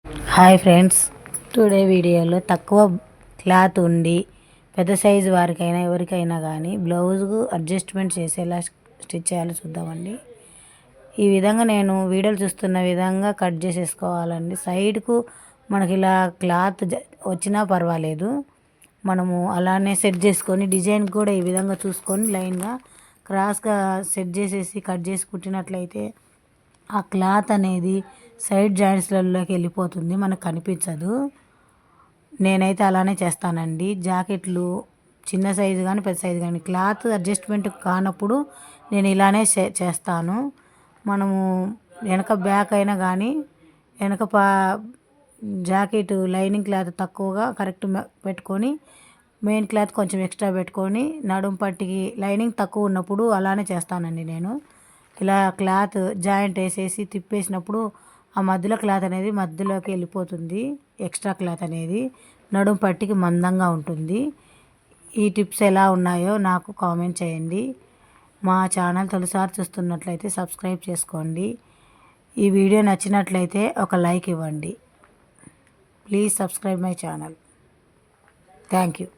Hi friends, today వీడియోలో తక్కువ cloth ఉండి పెద్ద సైజు వారికైనా ఎవరికైనా కానీ బ్లౌజ్కు అడ్జస్ట్మెంట్ చేసేలా స్టిచ్ చేయాలో చూద్దామండి. ఈ విధంగా నేను వీడియోలు చూస్తున్న విధంగా కట్ చేసేసుకోవాలండి. సైడ్కు మనకి ఇలా క్లాత్ వచ్చినా పర్వాలేదు, మనము అలానే సెట్ చేసుకొని డిజైన్ కూడా ఈ విధంగా చూసుకొని లైన్గా క్రాస్గా సెట్ చేసేసి కట్ చేసి కుట్టినట్లయితే ఆ క్లాత్ అనేది సైడ్ జాయింట్స్లలోకి వెళ్ళిపోతుంది, మనకు కనిపించదు. నేనైతే అలానే చేస్తానండి. జాకెట్లు చిన్న సైజు కానీ పెద్ద సైజు కానీ క్లాత్ అడ్జస్ట్మెంట్ కానప్పుడు నేను ఇలానే చేస్తాను. మనము వెనక బ్యాక్ అయినా కానీ వెనక జాకెట్ లైనింగ్ క్లాత్ తక్కువగా కరెక్ట్ పెట్టుకొని మెయిన్ క్లాత్ కొంచెం ఎక్స్ట్రా పెట్టుకొని నడుం పట్టికి లైనింగ్ తక్కువ ఉన్నప్పుడు అలానే చేస్తానండి. నేను ఇలా క్లాత్ జాయింట్ వేసేసి తిప్పేసినప్పుడు ఆ మధ్యలో క్లాత్ అనేది మధ్యలోకి వెళ్ళిపోతుంది. ఎక్స్ట్రా క్లాత్ అనేది నడుం పట్టికి మందంగా ఉంటుంది. ఈ టిప్స్ ఎలా ఉన్నాయో నాకు కామెంట్ చేయండి. మా ఛానల్ తొలిసారి చూస్తున్నట్లయితే సబ్స్క్రైబ్ చేసుకోండి. ఈ వీడియో నచ్చినట్లయితే ఒక లైక్ ఇవ్వండి. Please subscribe my channel. Thank you.